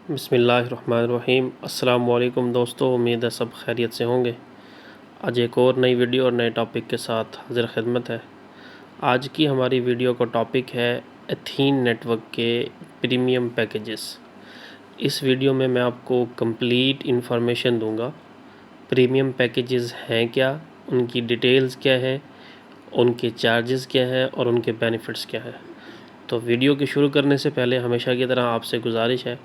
बिस्मिल्लाहिर्रहमानिर्रहीम। अस्सलाम वालेकुम दोस्तों, उम्मीद है सब खैरियत से होंगे। आज एक और नई वीडियो और नए टॉपिक के साथ हाजिर खिदमत है। आज की हमारी वीडियो का टॉपिक है एथीन नेटवर्क के प्रीमियम पैकेजेस। इस वीडियो में मैं आपको कंप्लीट इन्फॉर्मेशन दूंगा। प्रीमियम पैकेजेस हैं क्या, उनकी डिटेल्स क्या है, उनके चार्जेस क्या हैं और उनके बेनिफिट्स क्या हैं। तो वीडियो के शुरू करने से पहले हमेशा की तरह आपसे गुजारिश है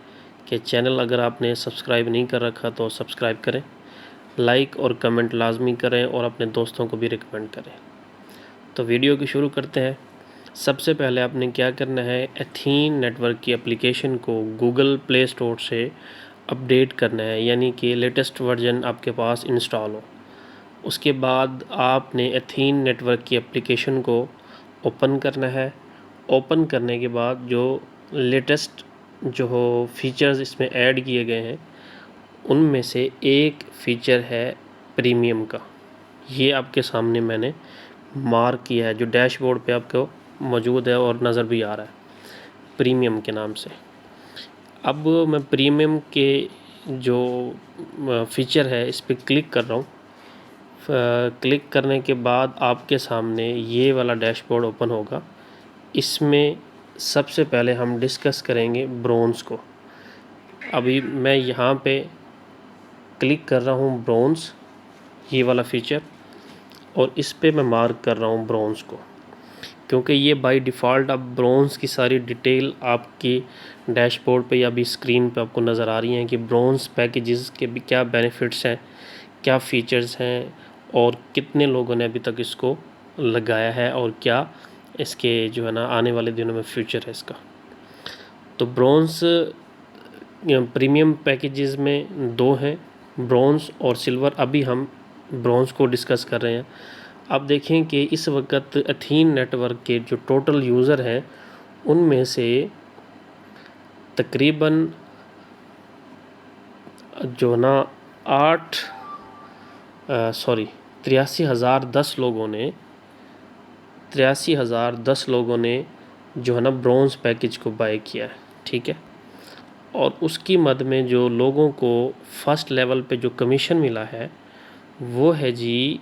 कि चैनल अगर आपने सब्सक्राइब नहीं कर रखा तो सब्सक्राइब करें, लाइक और कमेंट लाजमी करें और अपने दोस्तों को भी रिकमेंड करें। तो वीडियो की शुरू करते हैं। सबसे पहले आपने क्या करना है, एथीन नेटवर्क की एप्लीकेशन को गूगल प्ले स्टोर से अपडेट करना है, यानी कि लेटेस्ट वर्जन आपके पास इंस्टॉल हो। उसके बाद आपने एथीन नेटवर्क की एप्लीकेशन को ओपन करना है। ओपन करने के बाद जो लेटेस्ट जो फीचर्स इसमें ऐड किए गए हैं उनमें से एक फ़ीचर है प्रीमियम का। ये आपके सामने मैंने मार्क किया है, जो डैशबोर्ड पे आपको मौजूद है और नज़र भी आ रहा है प्रीमियम के नाम से। अब मैं प्रीमियम के जो फ़ीचर है इस पर क्लिक कर रहा हूँ। क्लिक करने के बाद आपके सामने ये वाला डैशबोर्ड ओपन होगा। इसमें सबसे पहले हम डिस्कस करेंगे ब्रोंज़ को। अभी मैं यहाँ पे क्लिक कर रहा हूँ ब्रोंज़, ये वाला फ़ीचर, और इस पे मैं मार्क कर रहा हूँ ब्रोंज़ को, क्योंकि ये बाय डिफ़ॉल्ट अब ब्रोंज़ की सारी डिटेल आपकी डैशबोर्ड पे या भी स्क्रीन पे आपको नज़र आ रही हैं कि ब्रोंज़ पैकेजेस के भी क्या बेनिफिट्स हैं, क्या फ़ीचर्स हैं और कितने लोगों ने अभी तक इसको लगाया है और क्या इसके जो है ना आने वाले दिनों में फ्यूचर है इसका। तो ब्रोंज़ प्रीमियम पैकेजेस में दो हैं, ब्रोंज़ और सिल्वर। अभी हम ब्रोंज़ को डिस्कस कर रहे हैं। आप देखें कि इस वक्त एथीन नेटवर्क के जो टोटल यूज़र हैं उनमें से तकरीबन जो ना 83,010 लोगों ने जो है ना ब्रोंज़ पैकेज को बाय किया है, ठीक है। और उसकी मद में जो लोगों को फ़र्स्ट लेवल पे जो कमीशन मिला है वो है जी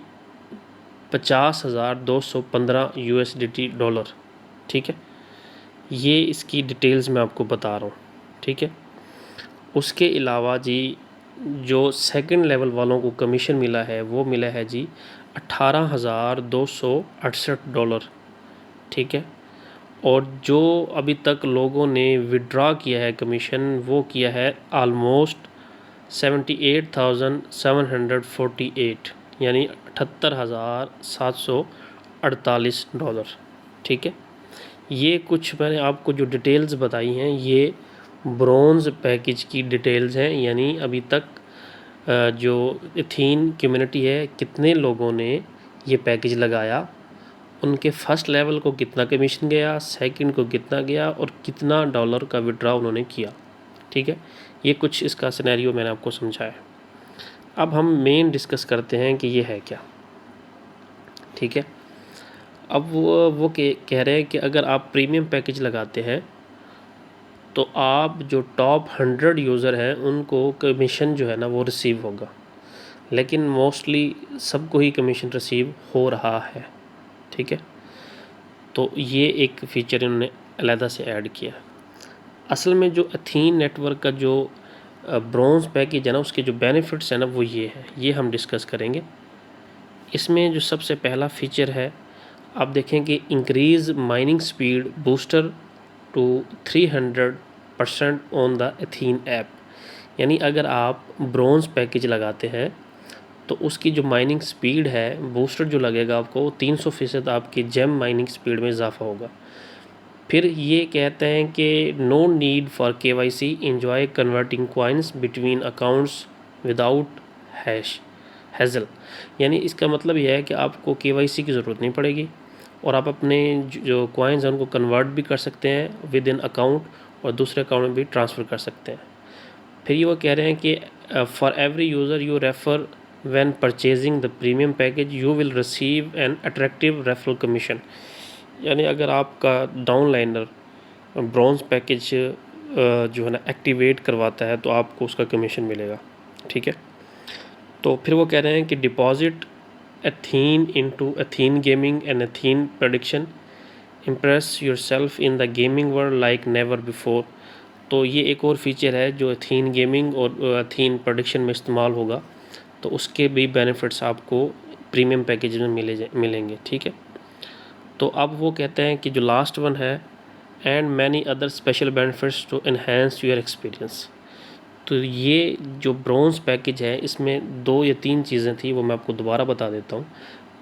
50,215 USDT डॉलर, ठीक है। ये इसकी डिटेल्स मैं आपको बता रहा हूँ, ठीक है। उसके अलावा जी जो सेकंड लेवल वालों को कमीशन मिला है वो मिला है जी 18,268 डॉलर, ठीक है। और जो अभी तक लोगों ने विड्रॉ किया है कमीशन वो किया है आलमोस्ट 78,748, यानी 78,748 डॉलर, ठीक है। ये कुछ मैंने आपको जो डिटेल्स बताई हैं ये ब्रोंज़ पैकेज की डिटेल्स हैं, यानी अभी तक जो एथीन कम्युनिटी है कितने लोगों ने ये पैकेज लगाया, उनके फ़र्स्ट लेवल को कितना कमीशन गया, सेकंड को कितना गया और कितना डॉलर का विड्रॉ उन्होंने किया, ठीक है। ये कुछ इसका सिनेरियो मैंने आपको समझाया। अब हम मेन डिस्कस करते हैं कि ये है क्या, ठीक है। अब वो कह रहे हैं कि अगर आप प्रीमियम पैकेज लगाते हैं तो आप जो टॉप 100 यूज़र हैं उनको कमीशन जो है ना वो रिसीव होगा, लेकिन मोस्टली सबको ही कमीशन रिसीव हो रहा है, ठीक है। तो ये एक फ़ीचर इन्होंने अलहदा से ऐड किया। असल में जो एथीन नेटवर्क का जो ब्रोंज़ पैकेज है ना उसके जो बेनिफिट्स हैं ना वो ये है, ये हम डिस्कस करेंगे। इसमें जो सबसे पहला फ़ीचर है आप देखें कि increase mining speed booster to 300% on the Athene app, यानी अगर आप ब्रोंज़ पैकेज लगाते हैं तो उसकी जो माइनिंग स्पीड है बूस्टर जो लगेगा आपको 300% आपकी जेम माइनिंग स्पीड में इजाफा होगा। फिर ये कहते हैं कि no need for KYC, enjoy converting coins between accounts without hassle, यानी इसका मतलब यह है कि आपको KYC की ज़रूरत नहीं पड़ेगी और आप अपने जो कॉइन्स हैं उनको कन्वर्ट भी कर सकते हैं विद इन अकाउंट और दूसरे अकाउंट में भी ट्रांसफ़र कर सकते हैं। फिर ये वो कह रहे हैं कि for every user you refer when purchasing the premium package you will receive an attractive referral commission, यानी अगर आपका डाउनलाइनर ब्रॉन्ज़ पैकेज जो है ना एक्टिवेट करवाता है तो आपको उसका कमीशन मिलेगा। ठीक है, तो फिर वो कह रहे हैं कि deposit ethene into ethene gaming and ethene prediction, impress yourself in the gaming world like never before. तो ये एक और फीचर है जो एथीन गेमिंग और एथीन प्रेडिक्शन में इस्तेमाल होगा, तो उसके भी बेनिफिट्स आपको प्रीमियम पैकेज में मिलेंगे। ठीक है, तो अब वो कहते हैं कि जो लास्ट वन है, and many other special benefits to enhance your experience. तो ये जो ब्रॉन्ज़ पैकेज है इसमें 2 या 3 चीज़ें थी, वो मैं आपको दोबारा बता देता हूँ।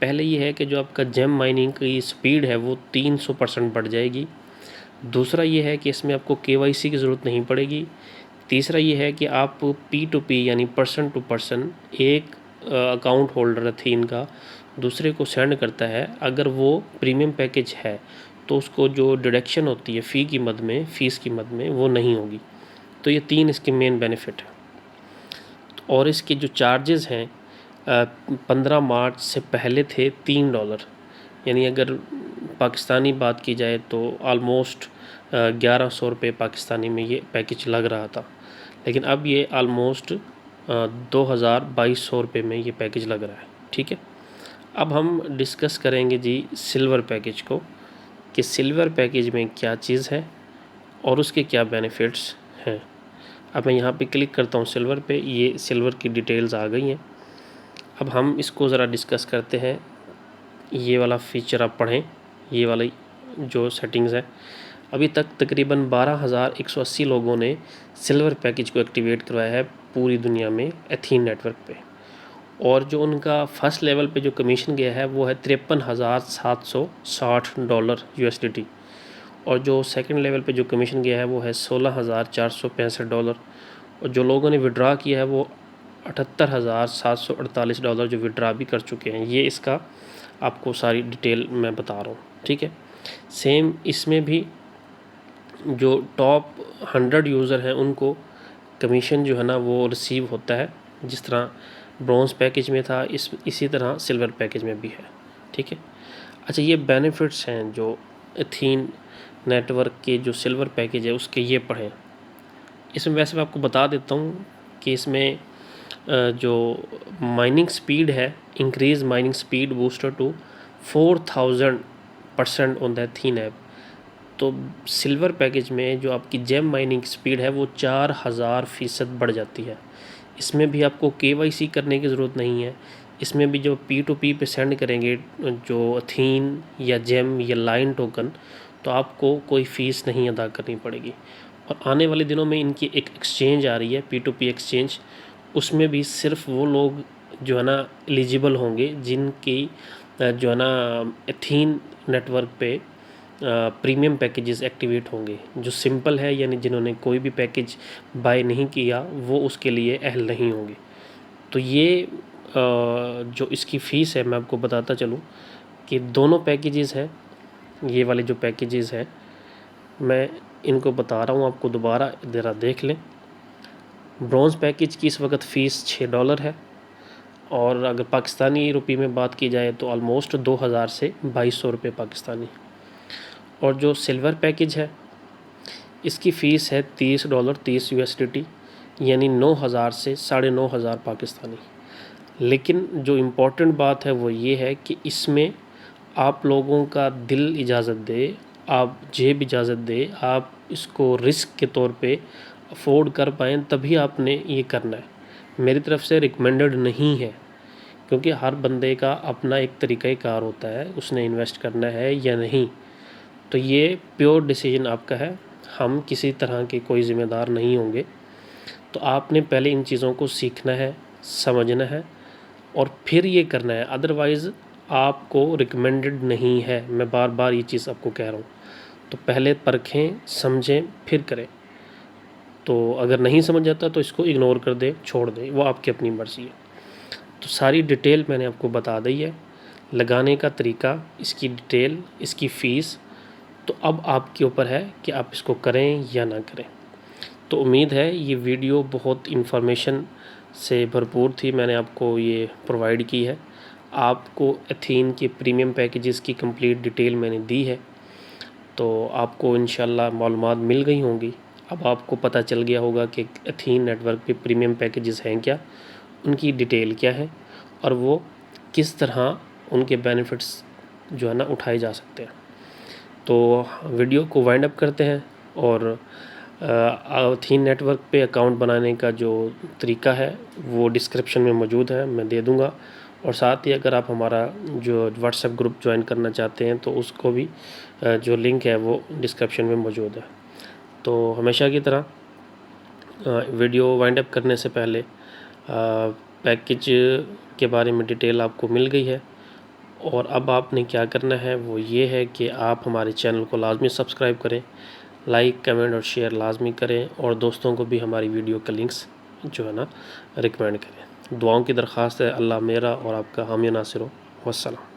पहले ये है कि जो आपका जेम माइनिंग की स्पीड है वो 300% बढ़ जाएगी। दूसरा ये है कि इसमें आपको केवाईसी की ज़रूरत नहीं पड़ेगी। तीसरा ये है कि आप P2P यानी पर्सन टू पर्सन एक अकाउंट होल्डर एथीन का दूसरे को सेंड करता है, अगर वो प्रीमियम पैकेज है तो उसको जो डिडक्शन होती है फ़ीस की मद में वो नहीं होगी। तो ये 3 इसके मेन बेनिफिट हैं। और इसके जो चार्जेस हैं 15 मार्च से पहले थे $3, यानी अगर पाकिस्तानी बात की जाए तो आलमोस्ट 1100 रुपये पाकिस्तानी में ये पैकेज लग रहा था, लेकिन अब ये आलमोस्ट 2200 रुपये में ये पैकेज लग रहा है। ठीक है, अब हम डिस्कस करेंगे जी सिल्वर पैकेज को, कि सिल्वर पैकेज में क्या चीज़ है और उसके क्या बेनिफिट्स हैं। अब मैं यहाँ पे क्लिक करता हूँ सिल्वर पे, ये सिल्वर की डिटेल्स आ गई हैं। अब हम इसको ज़रा डिस्कस करते हैं। ये वाला फ़ीचर आप पढ़ें, ये वाली जो सेटिंग्स है। अभी तक तकरीबन 12,180 लोगों ने सिल्वर पैकेज को एक्टिवेट करवाया है पूरी दुनिया में एथीन नेटवर्क पे, और जो उनका फर्स्ट लेवल पे जो कमीशन गया है वो है $53,760 USDT, और जो सेकंड लेवल पे जो कमीशन गया है वो है $16,465, और जो लोगों ने विड्रा किया है वो $78,748 जो विड्रा भी कर चुके हैं। ये इसका आपको सारी डिटेल मैं बता रहा हूँ। ठीक है, सेम इसमें भी जो टॉप 100 यूज़र हैं उनको कमीशन जो है ना वो रिसीव होता है, जिस तरह ब्रॉन्ज़ पैकेज में था इसी तरह सिल्वर पैकेज में भी है। ठीक है, अच्छा ये बेनिफिट्स हैं जो एथीन नेटवर्क के जो सिल्वर पैकेज है उसके, ये पढ़ें। इसमें वैसे मैं आपको बता देता हूँ कि इसमें जो माइनिंग स्पीड है, increase mining speed booster to 4000% on the Athene app. तो सिल्वर पैकेज में जो आपकी जेम माइनिंग स्पीड है वो 4000% बढ़ जाती है। इसमें भी आपको KYC करने की ज़रूरत नहीं है। इसमें भी जो P2P पे सेंड करेंगे जो एथीन या जेम या लाइन टोकन, तो आपको कोई फ़ीस नहीं अदा करनी पड़ेगी। और आने वाले दिनों में इनकी एक एक्सचेंज आ रही है, P2P एक्सचेंज, उसमें भी सिर्फ वो लोग जो है ना एलिजिबल होंगे जिनकी जो है ना एथीन नेटवर्क पे प्रीमियम पैकेजेस एक्टिवेट होंगे। जो सिंपल है यानी जिन्होंने कोई भी पैकेज बाय नहीं किया वो उसके लिए अहल नहीं होंगे। तो ये जो इसकी फ़ीस है मैं आपको बताता चलूँ कि दोनों पैकेजेस हैं, ये वाले जो पैकेजेस हैं मैं इनको बता रहा हूँ आपको, दोबारा ज़रा देख लें। ब्रॉन्ज़ पैकेज की इस वक्त फ़ीस $6 है, और अगर पाकिस्तानी रुपये में बात की जाए तो ऑलमोस्ट 2000 से 2200 रुपये पाकिस्तानी। और जो सिल्वर पैकेज है इसकी फ़ीस है $30 30 USDT, यानी 9000 से 9500 पाकिस्तानी। लेकिन जो इम्पोर्टेंट बात है वो ये है कि इसमें आप लोगों का दिल इजाज़त दे, आप जेब इजाज़त दे, आप इसको रिस्क के तौर पे अफोर्ड कर पाएँ तभी आपने ये करना है। मेरी तरफ़ से रिकमेंडेड नहीं है, क्योंकि हर बंदे का अपना एक तरीक़ाकार होता है, उसने इन्वेस्ट करना है या नहीं। तो ये प्योर डिसीजन आपका है, हम किसी तरह के कोई ज़िम्मेदार नहीं होंगे। तो आपने पहले इन चीज़ों को सीखना है, समझना है और फिर ये करना है, अदरवाइज़ आपको रिकमेंडेड नहीं है। मैं बार बार ये चीज़ आपको कह रहा हूँ। तो पहले परखें, समझें, फिर करें। तो अगर नहीं समझ आता तो इसको इग्नोर कर दें, छोड़ दें, वो आपकी अपनी मर्ज़ी है। तो सारी डिटेल मैंने आपको बता दी है, लगाने का तरीका, इसकी डिटेल, इसकी फ़ीस। तो अब आपके ऊपर है कि आप इसको करें या ना करें। तो उम्मीद है ये वीडियो बहुत इन्फॉर्मेशन से भरपूर थी, मैंने आपको ये प्रोवाइड की है। आपको एथीन के प्रीमियम पैकेजेस की कंप्लीट डिटेल मैंने दी है, तो आपको इंशाल्लाह मालूमात मिल गई होंगी। अब आपको पता चल गया होगा कि एथीन नेटवर्क पे प्रीमियम पैकेजेस हैं क्या, उनकी डिटेल क्या है और वो किस तरह उनके बेनिफिट्स जो है ना उठाए जा सकते हैं। तो वीडियो को वाइंड अप करते हैं और एथीन नेटवर्क पे अकाउंट बनाने का जो तरीका है वो डिस्क्रिप्शन में मौजूद है, मैं दे दूँगा। और साथ ही अगर आप हमारा जो व्हाट्सएप ग्रुप ज्वाइन करना चाहते हैं तो उसको भी जो लिंक है वो डिस्क्रिप्शन में मौजूद है। तो हमेशा की तरह वीडियो वाइंड अप करने से पहले पैकेज के बारे में डिटेल आपको मिल गई है और अब आपने क्या करना है वो ये है कि आप हमारे चैनल को लाजमी सब्सक्राइब करें, लाइक कमेंट और शेयर लाजमी करें और दोस्तों को भी हमारी वीडियो के लिंक्स जो है ना रिकमेंड करें। दुआओं की दरख्वास्त है। अल्लाह मेरा और आपका हामी नासिर हो। वस्सलाम।